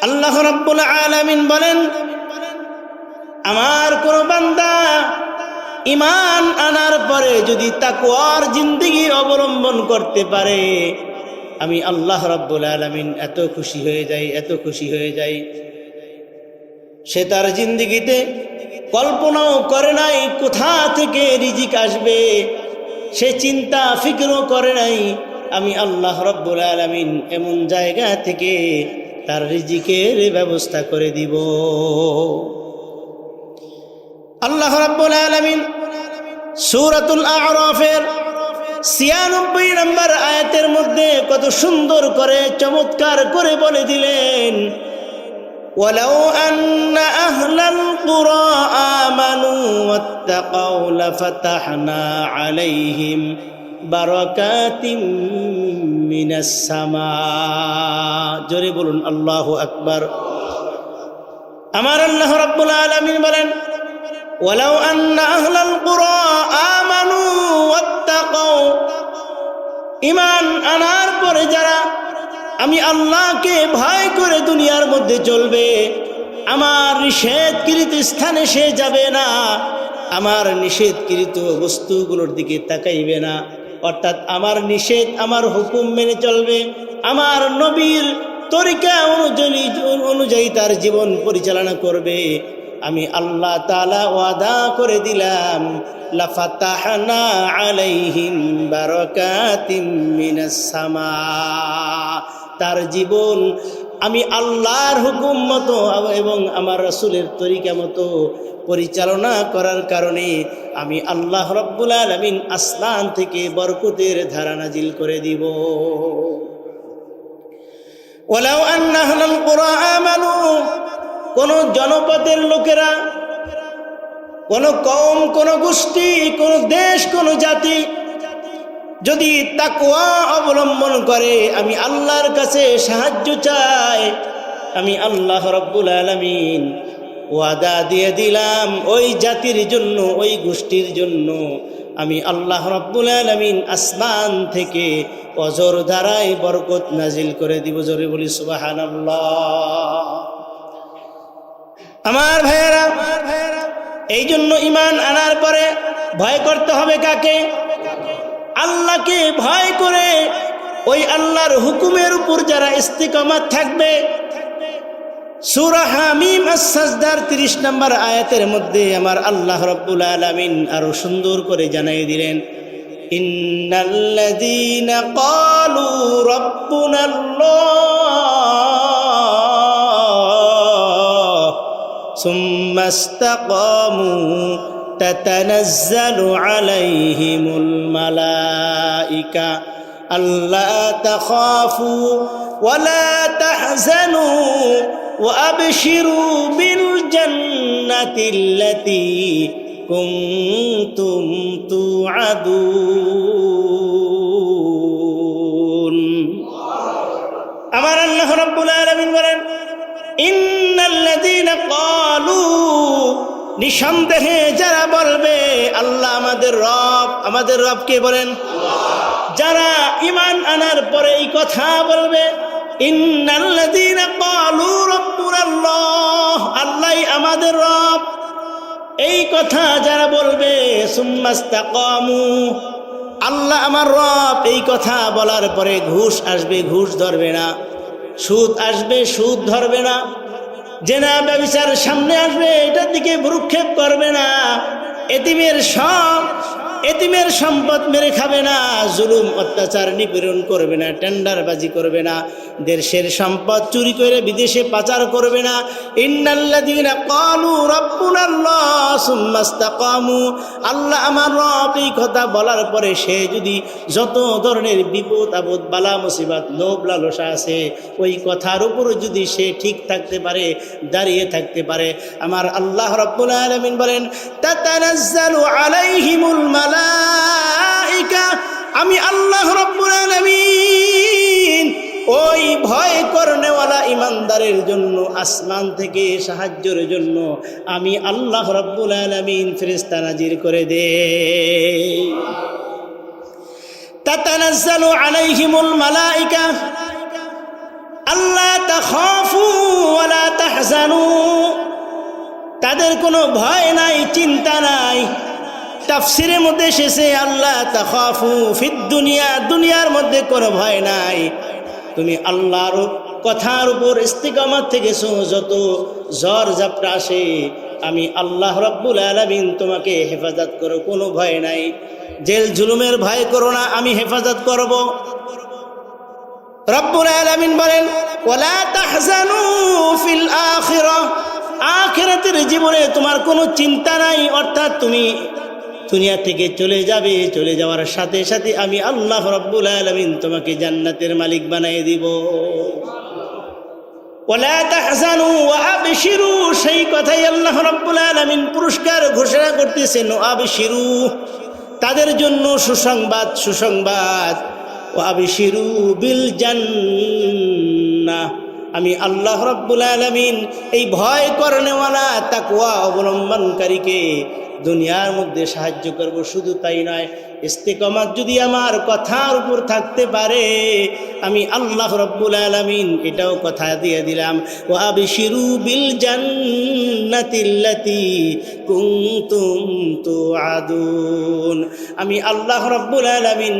আল্লাহ রাব্বুল আলামিন বলেন, আমার কোন বান্দা ঈমান আনার পরে যদি তাকওয়ার জিন্দেগি অবলম্বন করতে পারে, আমি আল্লাহ রাব্বুল আলামিন এত খুশি হয়ে যাই। সে তার জিন্দেগিতে কল্পনাও করে নাই কোথা থেকে রিজিক আসবে, সে চিন্তা ফিকরও করে নাই। আমি আল্লাহ রাব্বুল আলামিন এমন জায়গা থেকে তার রিজিকের ব্যবস্থা করে দিব। আল্লাহ রাব্বুল আলামিন সূরাতুল আ'রাফের ৯৬ নম্বর আয়াতের মধ্যে কত সুন্দর করে চমৎকার করে বলে দিলেন, ওয়ালাউ আন্না আহলাল কুরা আমানু ওয়াত্তাকাউ লাফাতাহনা আলাইহিম বারাকাতিম মিনাস সামা। জোরে বলুন আল্লাহু আকবার। আমার আল্লাহ রাব্বুল আলামিন বলেন, ওয়ালাউ আন্না আহলাল কুরা আমানু ওয়াত্তাকাউ, ঈমান আনার পরে যারা আমি আল্লাহকে ভয় করে দুনিয়ার মধ্যে চলবে, আমার নিষেধকৃত স্থানে সে যাবে না, আমার নিষেধকৃত বস্তুগুলোর দিকে তাকাইবে না, অর্থাৎ আমার নিষেধ আমার হুকুম মেনে চলবে, আমার নবীর তরিকা অনুযায়ী তার জীবন পরিচালনা করবে, আমি আল্লাহ তাআলা ওয়াদা করে দিলাম, লাফাতাহনা আলাইহিম বারাকাতিম মিনাস সামা। তার জীবন আমি আল্লাহর হুকুম মতো এবং আমার রাসূলের তরিকা মতো পরিচালনা করার কারণে আমি আল্লাহ রাব্বুল আলামিন আসমান থেকে বরকতের ধারা নাজিল করে দিব। ওয়ালাউ আন্না আহলাল কুরা আমানু, কোন জনপদের লোকেরা, কোন কওম, কোন গোষ্ঠী, কোন দেশ, কোন জাতি যদি তাকওয়া অবলম্বন করে, আমি আল্লাহর কাছে সাহায্য চাই, আমি আল্লাহ রাব্বুল আলামিন ওয়াদা দিয়ে দিলাম ওই জাতির জন্য, ওই গোষ্ঠীর জন্য আমি আল্লাহ রাব্বুল আলামিন আসমান থেকে অজর ধারায় বরকত নাজিল করে দিব। জোরে বলি সুবহানাল্লাহ। আমার ভাইয়েরা, এই জন্য ঈমান আনার পরে ভয় করতে হবে কাকে? আল্লাহকে ভয় করে ওই আল্লাহর হুকুমের উপর যারা ইস্তিকামাত থাকবে। সূরা হামিম আস-সাজদার ৩০ নম্বর আয়াতের মধ্যে আমার আল্লাহ রাব্বুল আলামিন আরো সুন্দর করে জানিয়ে দিলেন, ইন্নাল্লাযীনা ক্বালু রাব্বুনাল্লাহ সুম্মা ইসতাকামু তাতানাজ্জালু আলাইহিমুল মালাইকা আল্লা তাখাফু ওয়ালা তাহজানু وأبشروا بالجنة التي كنتم توعدون। আমার আল্লাহ রাব্বুল আলামিন বলেন, ইন্নাল্লাযীনা ক্বালু, নিঃসন্দেহে যারা বলবে আল্লাহ আমাদের রব, আমাদের রবকে বলেন যারা ঈমান আনার পরে এই কথা বলবে, ইন্নাল্লাযীনা ক্বালু রাব্বুনাল্লাহ, আল্লাহ আমাদের রব, এই কথা যারা বলবে, সুম্মা ইসতাকামু, আল্লাহ আমার রব, এই কথা বলার পরে ঘুষ আসবে, ঘুষ ধরবে না, সুদ আসবে, সুদ ধরবে না, জেনা ব্যভিচার সামনে আসবে, এটার দিকে ভ্রুক্ষেপ করবে না, এতিমের সম্পদ মেরে খাবে না, জুলুম অত্যাচার নিপীড়ন করবে না, টেন্ডারবাজি করবে না, দেশের সম্পদ চুরি করে বিদেশে পাচার করবে না। ইন্নাল্লাযীনা ক্বালু রাব্বুনাল্লাহ সুম্মা ইসতাকামু, আল্লাহ আমার রব, এই কথা বলার পরে সে যদি যত ধরনের বিপদ আপদ বালা মুসিবত লোভ লালসা আছে ওই কথার উপর যদি সে ঠিক থাকতে পারে, দাঁড়িয়ে থাকতে পারে, আমার আল্লাহ রাব্বুল আলামিন বলেন, তাতানাজ্জালু আলাইহিমুল মালাইকা, আমি আল্লাহ রাব্বুল আলামিন ওই ভয় করনেওয়ালা ইমানদারের জন্য আসমান থেকে সাহায্যের জন্য আমি আল্লাহ রাব্বুল আলামিন ফেরেশতা নাজির করে দেই। তাতানাজ্জালু আলাইহিমুল মালাইকা আল্লা তাখাফু তাদের কোনো ভয় নাই, চিন্তা নাই। তাফসিরের মধ্যে এসেছে আল্লাহ তাখাফু ফিদ দুনিয়া, দুনিয়ার মধ্যে কোনো ভয় নাই। তুমি আল্লাহর কথার উপর ইস্তিকামত থেকেছো, যত ঝড় ঝাপটা আসে আমি আল্লাহ রাব্বুল আলামিন তোমাকে হেফাজত করো, কোনো ভয় নাই। জেল জুলুমের ভয় করো না, আমি হেফাজত করব। রব্বুল আলামিন বলেন ওয়ালা তাহজানু ফিল আখিরাহ, আখিরাতের জীবনে তোমার কোনো চিন্তা নাই। অর্থাৎ তুমি দুনিয়া থেকে চলে যাবে, চলে যাওয়ার সাথে সাথে আমি আল্লাহ রাব্বুল আলামিন তোমাকে জান্নাতের মালিক বানিয়ে দিব। ওয়ালা তাহজানু ওয়া আবশিরু, সেই কথাই আল্লাহ রাব্বুল আলামিন পুরস্কার ঘোষণা করতেছেন। আবশিরু, তাদের জন্য সুসংবাদ, সুসংবাদ। ওয়া আবশিরু বিল জান্নাহ, আমি আল্লাহ রাব্বুল আলামিন এই ভয় করনেওয়ালা তাকওয়া অবলম্বনকারীকে দুনিয়ার মধ্যে সাহায্য করব। শুধু তাই নয়, ইস্তিকামত যদি আমার কথার উপর থাকতে পারে আমি আল্লাহ রাব্বুল আলামিন এটাও কথা দিয়ে দিলাম। ওয়া আবশিরু বিল জান্নাতিল্লাতী কুনতুম তুআদুন, আমি আল্লাহ রাব্বুল আলামিন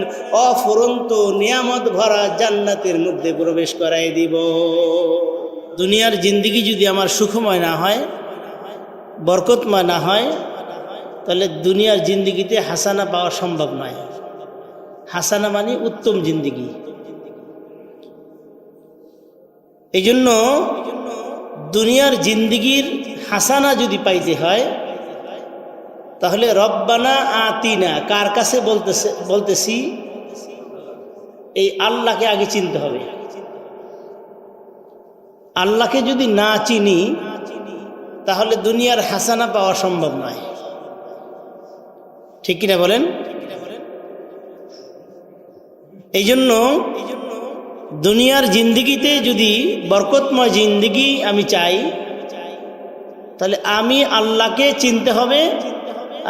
অফুরন্ত নিয়ামত ভরা জান্নাতের মধ্যে প্রবেশ করাই দিব। দুনিয়ার জিন্দেগি যদি আমার সুখময় না হয়, বরকতময় না হয়, তাহলে দুনিয়ার জিন্দেগিতে হাসানা পাওয়া সম্ভব নয়। হাসানা মানে উত্তম জিন্দেগি। এই জন্য দুনিয়ার জিন্দেগির হাসানা যদি পাইতে হয় তাহলে রব্বানা আতিনা কার কাছে বলতেছি, এই আল্লাহকে আগে চিনতে হবে। আল্লাহকে যদি না চিনি তাহলে দুনিয়ার হাসানা পাওয়া সম্ভব নয়। ঠিক কিনা বলেন? এই জন্য দুনিয়ার জিন্দেগিতে যদি বরকতময় জিন্দেগি আমি চাই তাহলে আমি আল্লাহকে চিনতে হবে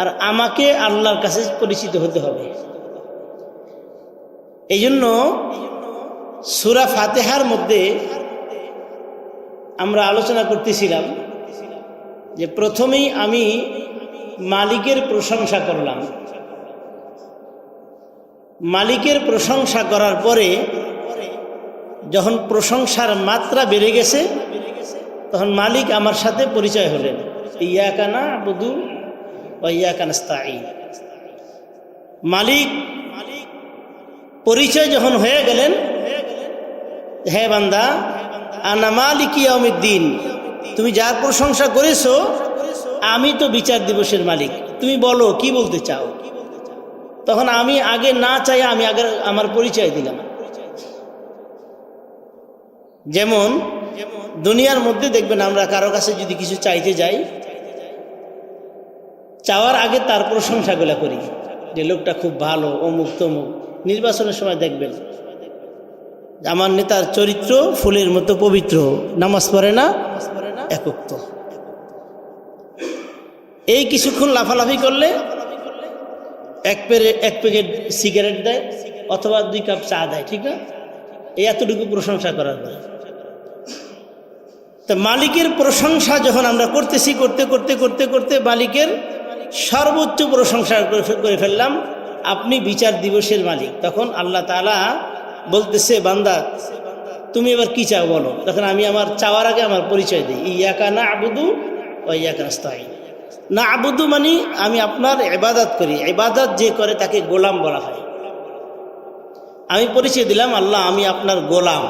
আর আমাকে আল্লাহর কাছে পরিচিত হতে হবে। এই জন্য সূরা ফাতিহার মধ্যে আমরা আলোচনা করতেছিলাম যে প্রথমেই আমি মালিকের প্রশংসা করলাম। মালিকের প্রশংসা করার পরে যখন প্রশংসার মাত্রা বেড়ে গেছে তখন মালিক আমার সাথে পরিচয় হলেন। ইয়াকা না'বুদু ওয়া ইয়াকা নাস্তাঈন। মালিক পরিচয় যখন হয়ে গেলেন, হে বান্দা আনা মালিকি ইয়াউমিদ্দিন, তুমি যার প্রশংসা করেছো আমি তো বিচার দিবসের মালিক, তুমি বলো কি বলতে চাও। তখন আমি আগে না চাই, আমি আগে আমার পরিচয় দিলাম। যেমন দুনিয়ার মধ্যে দেখবেন আমরা কারো কাছে যদি কিছু চাইতে যাই, চাওয়ার আগে তার প্রশংসাগুলা করি যে লোকটা খুব ভালো, অমুক তমুক। নির্বাচনের সময় দেখবেন আমার নেতার চরিত্র ফুলের মতো পবিত্র, নামাজ পড়ে না, একক। এই কিছুক্ষণ লাফালাফি করলে এক প্যাকেট সিগারেট দেয় অথবা 2 কাপ চা দেয়, ঠিক না? এই এতটুকু প্রশংসা করার পরে তো মালিকের প্রশংসা যখন আমরা করতেছি, করতে করতে করতে করতে মালিকের সর্বোচ্চ প্রশংসা করে ফেললাম, আপনি বিচার দিবসের মালিক। তখন আল্লাহ তাআলা বলতেছে বান্দা তুমি এবার কি চাও বলো। তখন আমি আমার চাওয়ার আগে আমার পরিচয় দিই, ইয়াকা না'বুদু ওয়া ইয়াকা নাস্তাঈন। না'বুদু মানে আমি আপনার ইবাদত করি, ইবাদত যে করে তাকে গোলাম বলা হয়। আমি পরিচয় দিলাম আল্লাহ আমি আপনার গোলাম।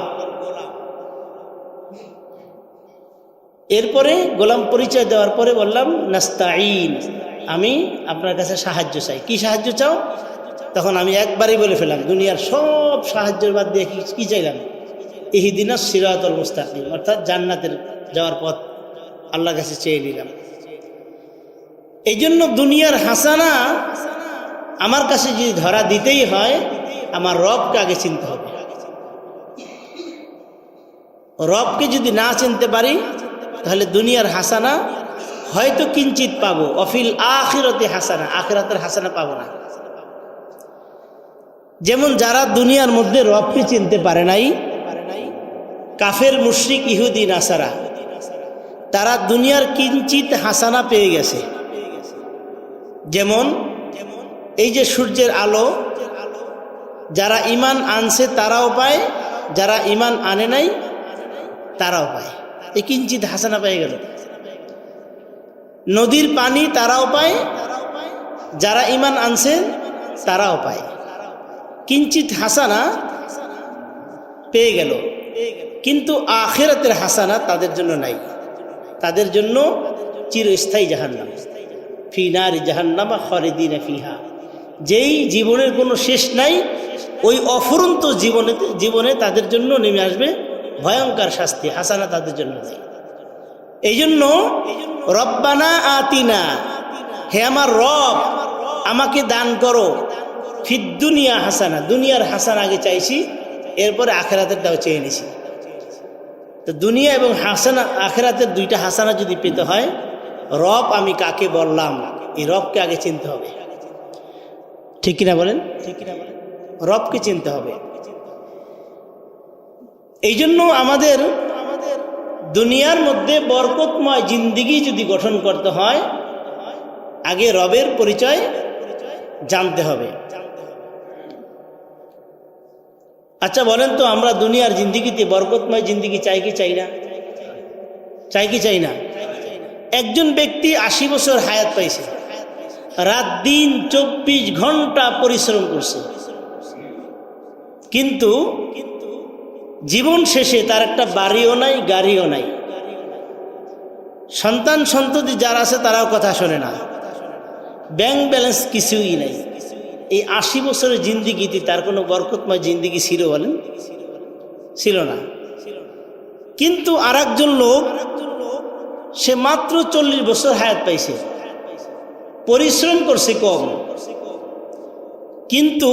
এরপরে গোলাম পরিচয় দেওয়ার পরে বললাম নাস্তাঈন, আমি আপনার কাছে সাহায্য চাই। কি সাহায্য চাও? তখন আমি একবারই বলে ফেললাম দুনিয়ার সব সাহায্যের বাদ দিয়ে কি চাইলাম? ইহদিনাস সিরাতাল মুস্তাকিম, অর্থাৎ জান্নাতের যাওয়ার পথ আল্লাহর কাছে চেয়ে নিলাম। এই জন্য দুনিয়ার হাসানা আমার কাছে যদি ধরা দিতেই হয় আমার রবকে আগে চিনতে হবে। রবকে যদি না চিনতে পারি তাহলে দুনিয়ার হাসানা হয়তো কিঞ্চিত পাবো, অফিল আখিরাতে হাসানা, আখিরাতের হাসানা পাবো না। যেমন যারা দুনিয়ার মধ্যে রবকে চিনতে পারে নাই, কাফের মুশরিক ইহুদি নাসারা, তারা দুনিয়ার কিঞ্চিত হাসানা পেয়ে গেছে। যেমন এই যে সূর্যের আলো, যারা ঈমান আনছে তারাও পায়, যারা ঈমান আনে নাই তারাও পায়, এই কিঞ্চিত হাসানা পেয়ে গেল। নদীর পানি তারাও পায়, যারা ঈমান আনছে তারাও পায়, কিঞ্চিত হাসানা পেয়ে গেল। কিন্তু আখিরাতের হাসানা তাদের জন্য নাই, তাদের জন্য চিরস্থায়ী জাহান্নাম, ফি নারি জাহান্নামা খালিদিনা ফিহা। যেই জীবনের কোনো শেষ নাই, ওই অফুরন্ত জীবনে তাদের জন্য নেমে আসবে ভয়ঙ্কর শাস্তি, হাসানা তাদের জন্য নাই। এই জন্য রব্বানা আতিনা, হে আমার রব আমাকে দান করো, ফিদ দুনিয়া হাসানা, দুনিয়ার হাসানা আগে চাইছি, এরপরে আখেরাতের দাও চেয়ে নিছি। তো দুনিয়া এবং হাসানা, আখেরাতের দুইটা হাসানা যদি পেতে হয়, রব আমি কাকে বললাম এই রবকে আগে চিনতে হবে। ঠিক কিনা বলেন? ঠিক কিনা বলেন? রবকে চিনতে হবে। এই জন্য আমাদের দুনিয়ার মধ্যে বরকতময় জিন্দিগি যদি গঠন করতে হয়, আগে রবের পরিচয় জানতে হবে। আচ্ছা বলেন তো, আমরা দুনিয়ার জিন্দিগিতে বরকতময় জিন্দিগি চাই কি চাই না? চাই কি চাই না? একজন ব্যক্তি 80 বছর হায়াত পাইছে, রাত দিন 24 ঘন্টা পরিশ্রম করছে, কিন্তু জীবন শেষে তার একটা বাড়িও নাই, গাড়িও নাই, সন্তান সন্ততি যারা আছে তারাও কথা শোনে না, ব্যাংক ব্যালেন্স কিছুই নাই। এই 80 বছরের জিন্দিগিতে তার কোনো বরকতময় জিন্দিগি ছিল বলেন? ছিল না। কিন্তু আর একজন লোক, সে মাত্র 40 বছর হায়াত পাইছে, পরিশ্রম করছে কম, কিন্তু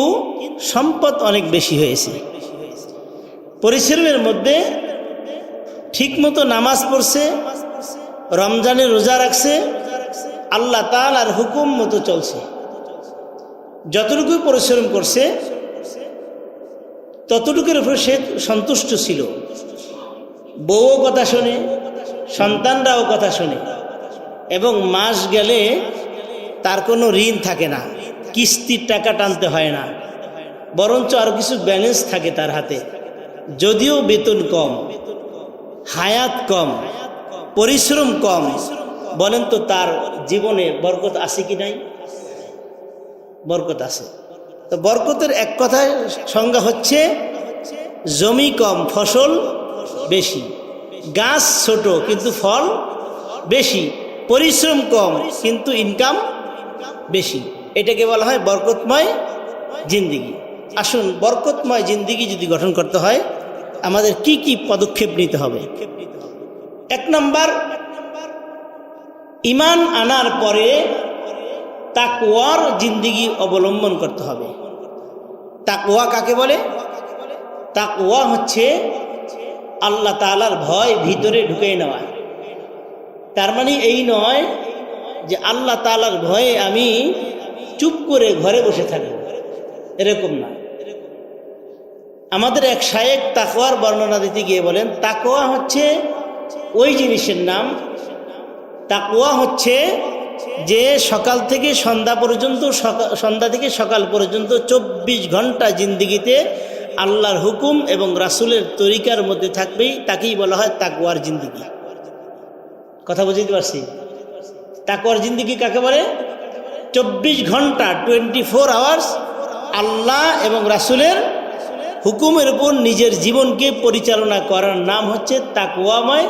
সম্পদ অনেক বেশি হয়েছে। পরিশ্রমের মধ্যে ঠিকমতো নামাজ পড়ছে, রমজানে রোজা রাখছে, আল্লাহ তাআলার হুকুম মতো চলছে, যতটুকু পরিশ্রম করছে ততটুকুর উপর সে সন্তুষ্ট ছিল। বউও কথা শোনে, সন্তানরাও কথা শোনে, এবং মাস গেলে তার কোনো ঋণ থাকে না, কিস্তির টাকা টানতে হয় না, বরঞ্চ আরো কিছু ব্যালেন্স থাকে তার হাতে। যদিও বেতন কম, হায়াত কম, পরিশ্রম কম, বলেন তো তার জীবনে বরকত আছে কি নাই? বরকত আছে। তো বরকতের এক কথায় সংজ্ঞা হচ্ছে, জমি কম ফসল বেশি, গাছ ছোট কিন্তু ফল বেশি, পরিশ্রম কম কিন্তু ইনকাম বেশি, এটাকে বলা হয় বরকতময় জিন্দিগি। আসুন, বরকতময় জিন্দিগি যদি গঠন করতে হয় আমাদের কি কি পদক্ষেপ নিতে হবে? 1 নম্বর, ঈমান আনার পরে তাকওয়ার জিন্দিগি অবলম্বন করতে হবে। তাকওয়া কাকে বলে? তাকওয়া হচ্ছে আল্লাহ তাআলার ভয় ভিতরে ঢুকে নেওয়া। তার মানে এই নয় যে আল্লাহ তাআলার ভয়ে আমি চুপ করে ঘরে বসে থাকব, এরকম না। আমাদের এক শায়েখ তাকওয়ার বর্ণনা দিতে গিয়ে বলেন, তাকওয়া হচ্ছে ওই জিনিসের নাম, তাকওয়া হচ্ছে যে সকাল থেকে সন্ধ্যা পর্যন্ত, সন্ধ্যা থেকে সকাল পর্যন্ত 24 ঘন্টা জিন্দিগিতে আল্লাহর হুকুম এবং রাসূলের তরিকার মধ্যে থাকবেই, তাকেই বলা হয় তাকওয়ার জিন্দিগি। কথা বুঝতে পারছি? তাকওয়ার জিন্দিগি কাকে বলে? 24 ঘন্টা 24 আওয়ার্স আল্লাহ এবং রাসূলের হুকুমের উপর নিজের জীবনকে পরিচালনা করার নাম হচ্ছে তাকওয়াময়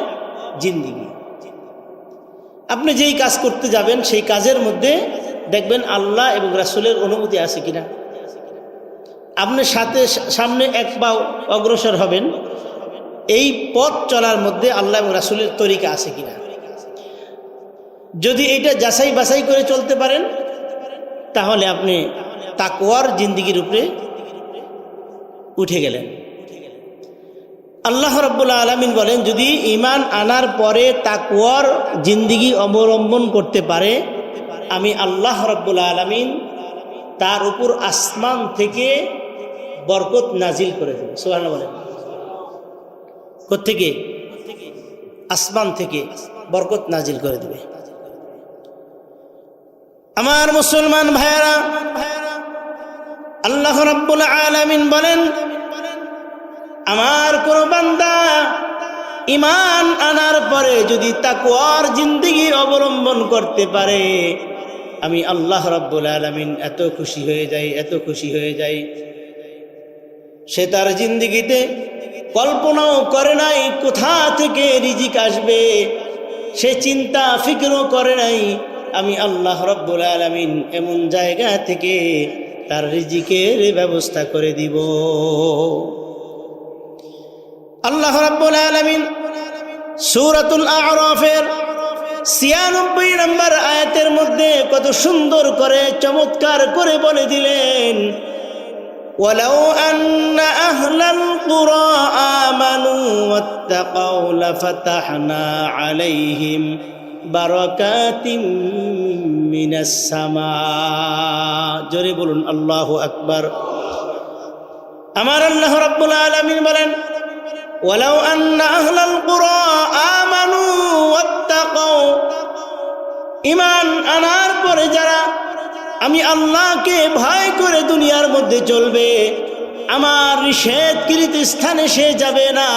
জিন্দিগি। আপনি যেই কাজ করতে যাবেন সেই কাজের মধ্যে দেখবেন আল্লাহ এবং রাসূলের অনুমতি আছে কিনা। আপনি সামনে এক পা অগ্রসর হবেন, এই পথ চলার মধ্যে আল্লাহ এবং রাসূলের তরিকা আছে কিনা। যদি এটা যাচাই বাছাই করে চলতে পারেন তাহলে আপনি তাকওয়ার জিন্দিগির উপরে উঠে গেলেন। আল্লাহ রাব্বুল আলামিন বলেন, যদি ঈমান আনার পরে তাকওয়ার জিন্দিগি অবলম্বন করতে পারে, আমি আল্লাহ রাব্বুল আলামিন তার উপর আসমান থেকে বরকত নাজিল করে দেব। সুবহানাল্লাহ বলেন। কোত্থেকে? আসমান থেকে। বরকত নাজিল করে দিবে। আমার মুসলমান ভাইয়েরা, আল্লাহ রাব্বুল আলামিন বলেন, আমার কোন বান্দা ঈমান আনার পরে যদি তাকওয়ার জিন্দেগি অবলম্বন করতে পারে, আমি আল্লাহ রাব্বুল আলামিন এত খুশি হয়ে যাই, এত খুশি হয়ে যাই। সে তার জিন্দেগিতে কল্পনাও করে নাই কোথা থেকে রিজিক আসবে, সে চিন্তা ফিকরও করে নাই। আমি আল্লাহ রাব্বুল আলামিন এমন জায়গা থেকে তার রিজিকের ব্যবস্থা করে দিব। আল্লাহ রাব্বুল আলামিন সূরাতুল আ'রাফের ৯৬ নম্বর আয়াতের মধ্যে কত সুন্দর করে চমৎকার করে বলে দিলেন, ওয়ালাউ আন্না আহলাল কুরা আমানু ওয়াত্তাকাউ লাফাতাহনা আলাইহিম বারাকাতিম মিনাস সামা। জোরে বলুন আল্লাহু আকবার। আমার আল্লাহ রাব্বুল আলামিন বলেন, ওয়ালাউ আন্না আহলাল কুরা আমানু ওয়াত্তাকাউ, ঈমান আনার পরে যারা আমি আল্লাহকে ভয় করে দুনিয়ার মধ্যে চলবে, আমার নিষেধকৃত স্থানে সে যাবে না,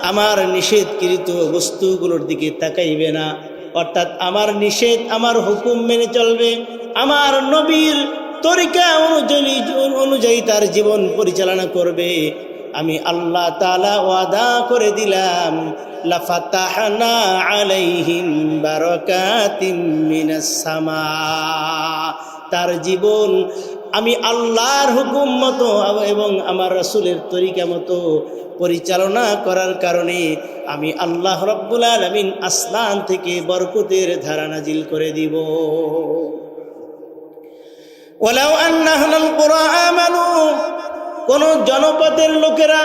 আমার নিষেধকৃত বস্তুগুলোর দিকে তাকাইবে না, অর্থাৎ আমার নিষেধ আমার হুকুম মেনে চলবে, আমার নবীর তরিকা অনুযায়ী তার জীবন পরিচালনা করবে, আমি আল্লাহ তাআলা ওয়াদা করে দিলাম, লাফাতাহনা আলাইহিম বারাকাতিম মিনাস সামা। তার জীবন আমি আল্লাহর হুকুম মতো এবং আমার রাসূলের তরিকা মতো পরিচালনা করার কারণে আমি আল্লাহ রাব্বুল আলামিন আসমান থেকে বরকতের ধারা নাজিল করে দিব। ওয়ালাউ আন্না আহলাল কুরা আমানু, কোন জনপদের লোকেরা,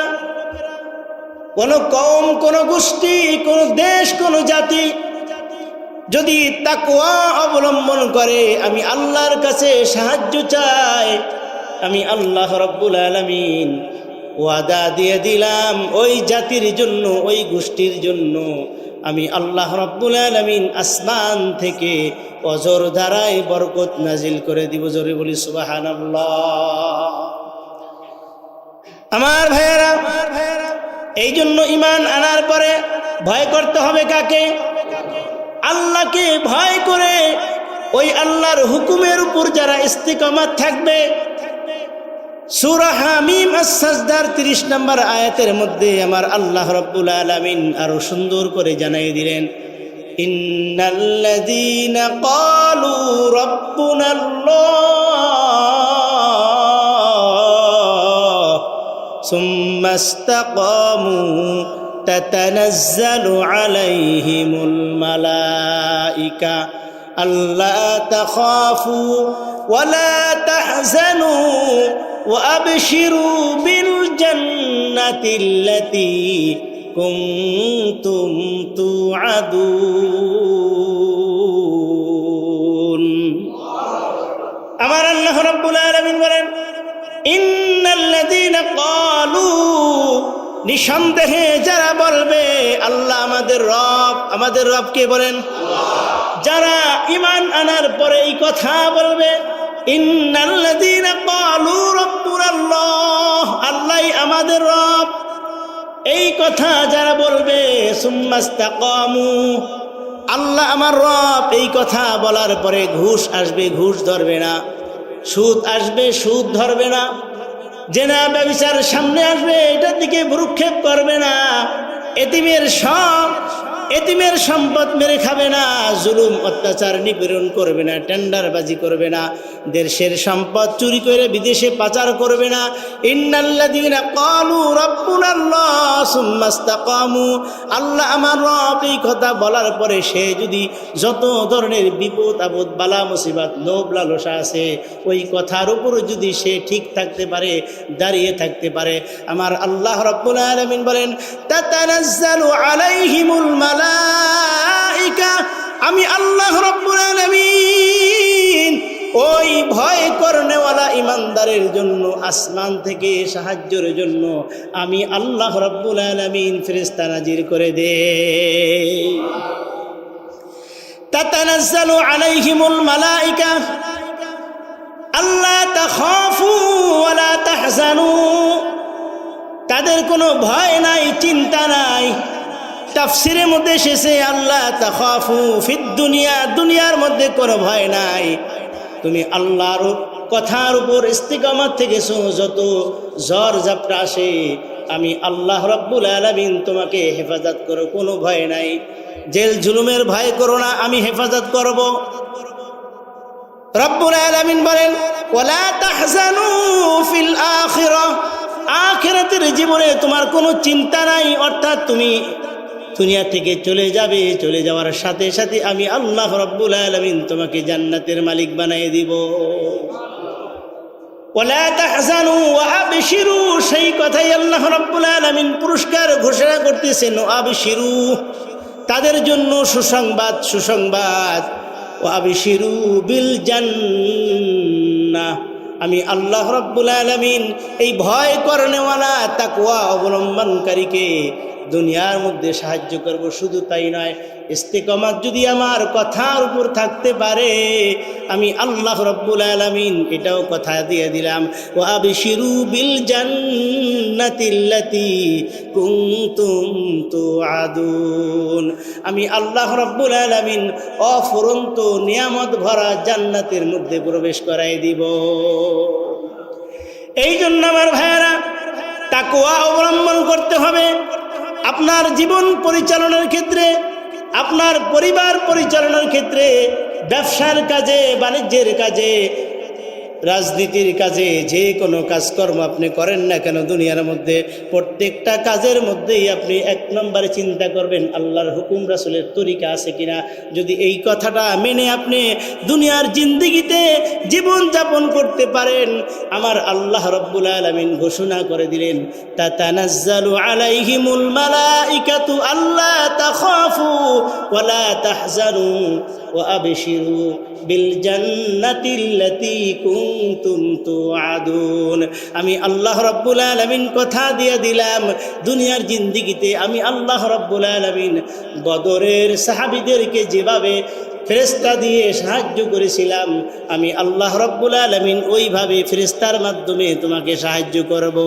কোন কওম, কোন গোষ্ঠী, কোন দেশ, কোন জাতি যদি তাকওয়া অবলম্বন করে, আমি আল্লাহর কাছে সাহায্য চাই, আমি আল্লাহ রাব্বুল আলামিন ওয়াদা দিয়ে দিলাম ওই জাতির জন্য, ওই গোষ্ঠীর জন্য আমি আল্লাহ রাব্বুল আলামিন আসমান থেকে অজর ধারায় বরকত নাজিল করে দিব। জোরে বলি সুবহানাল্লাহ। আমার ভাইয়েরা, এই জন্য ঈমান আনার পরে ভয় করতে হবে কাকে? আল্লাহকে ভয় করে ওই আল্লাহর হুকুমের উপর যারা ইস্তিকামাত থাকবে। সূরা হামিম আস-সাজদার ৩০ নম্বর আয়াতের মধ্যে আমার আল্লাহ রাব্বুল আলামিন আরো সুন্দর করে জানাই দিলেন, ইন্নাল্লাযীনা ক্বালু রাব্বুনাল্লাহ সুম্মা ইসতাকামু তাতানাজ্জালু আলাইহিমুল মালাইকা আল্লা তাখাফু ওয়ালা তাহজানু وأبشروا بالجنة التي كنتم توعدون। আমার আল্লাহ রাব্বুল আলামিন বলেন, ইন্নাল্লাযীনা ক্বালু, নিঃসন্দেহে যারা বলবে আল্লাহ আমাদের রব। আমাদের রব কে বলেন? যারা ঈমান আনার পরে এই কথা বলবে, ইন্নাল্লাযীনা ক্বালু রাব্বুনাল্লাহ, আল্লাহই আমাদের রব, এই কথা যারা বলবে, সুম্মা ইসতাকামু, আল্লাহ আমার রব, এই কথা বলার পরে ঘুষ আসবে, ঘুষ ধরবে না, সুদ আসবে, সুদ ধরবে না, জেনা ব্যভিচার সামনে আসবে, এটার দিকে ভ্রুক্ষেপ করবে না, এতিমের সম্পদ মেরে খাবে না, জুলুম অত্যাচার নিপীড়ন করবে না, টেন্ডারবাজি করবে না, দেশের সম্পদ চুরি করে বিদেশে পাচার করবে না। ইন্নাল্লাযীনা ক্বালু রাব্বুনাল্লাহ সুম্মা ইসতাকামু, আল্লাহ আমার রব, এই কথা বলার পরে সে যদি যত ধরনের বিপদ আপদ বালা মুসিবত লোভ লালসা আছে, ওই কথার উপর যদি সে ঠিক থাকতে পারে, দাঁড়িয়ে থাকতে পারে, আমার আল্লাহ রাব্বুল আলামিন বলেন, তাতানাজ্জালু আলাইহিমুল মালাইকা, আমি আল্লাহ রাব্বুল আলামিন ওই ভয় করনেওয়ালা ইমানদারের জন্য আসমান থেকে সাহায্যের জন্য আমি আল্লাহ রাব্বুল আলামিন ফেরেশতা নাজির করে দেই। তাতানাজ্জালু আলাইহিমুল মালাইকা আল্লা তাখাফু ওয়া লা তাহজানু, তাদের কোনো ভয় নাই, চিন্তা নাই। তাফসিরের মধ্যে এসেছে আল্লাহ তাখাফু ফিদ দুনিয়া, দুনিয়ার মধ্যে কোনো ভয় নাই। তুমি আল্লাহর কথার উপর ইস্তিকামত থেকেছো, যত ঝড় ঝাপটা আসে আমি আল্লাহ রাব্বুল আলামিন তোমাকে হেফাজত করো, কোনো ভয় নাই। জেল জুলুমের ভয় করো না, আমি হেফাজত করব। রব্বুল আলামিন বলেন ওয়ালা তাহজানু ফিল আখিরাহ, আখিরাতের জীবনে তোমার কোনো চিন্তা নাই। অর্থাৎ তুমি দুনিয়া থেকে চলে যাবে, চলে যাওয়ার সাথে সাথে আমি আল্লাহ রাব্বুল আলামিন তোমাকে জান্নাতের মালিক বানিয়ে দিব। ওয়ালা তাহজানু ওয়া আবশিরু, সেই কথাই আল্লাহ রাব্বুল আলামিন পুরস্কার ঘোষণা করতেছেন। আবশিরু, তাদের জন্য সুসংবাদ, সুসংবাদ। ওয়া আবশিরু বিল জান্নাহ, আমি আল্লাহ রাব্বুল আলামিন এই ভয় করনেওয়ালা তাকওয়া অবলম্বনকারীকে দুনিয়ার মধ্যে সাহায্য করব। শুধু তাই নয়, ইস্তিকামত যদি আমার কথার উপর থাকতে পারে আমি আল্লাহ রাব্বুল আলামিন এটাও কথা দিয়ে দিলাম। ওয়া আবশিরু বিল জান্নাতিল্লাতী কুনতুম তুআদুন, আমি আল্লাহ রাব্বুল আলামিন অফুরন্ত নিয়ামত ভরা জান্নাতের মধ্যে প্রবেশ করাই দিব। এই জন্য আমার ভাইয়েরা, তাকওয়া অবলম্বন করতে হবে। আপনার জীবন পরিচালনার ক্ষেত্রে, আপনার পরিবার পরিচালনার ক্ষেত্রে, ব্যবসার কাজে, বাণিজ্যের কাজে, রাজনীতির কাজে, যে কোনো কাজকর্ম আপনি করেন না কেন দুনিয়ার মধ্যে, প্রত্যেকটা কাজের মধ্যেই আপনি এক নম্বরে চিন্তা করবেন আল্লাহর হুকুম রাসূলের তরিকা আছে কিনা। যদি এই কথাটা মেনে আপনি দুনিয়ার জিন্দেগিতে জীবন যাপন করতে পারেন, আমার আল্লাহ রাব্বুল আলামিন ঘোষণা করে দিলেন তাতানাজ্জালু আলাইহিমুল মালাইকাতু আল্লা তাখাফু ওয়া লা তাহজানু ওয়া আবশিরু বিল জান্নাতিল্লাতী কুনতুম তুআদুন, আমি আল্লাহ রাব্বুল আলামিন কথা দিয়ে দিলাম দুনিয়ার জিন্দেগিতে আমি আল্লাহ রাব্বুল আলামিন বদরের সাহাবীদেরকে যেভাবে ফেরেশতা দিয়ে সাহায্য করেছিলাম, আমি আল্লাহ রাব্বুল আলামিন ওইভাবে ফেরেশতার মাধ্যমে তোমাকে সাহায্য করব।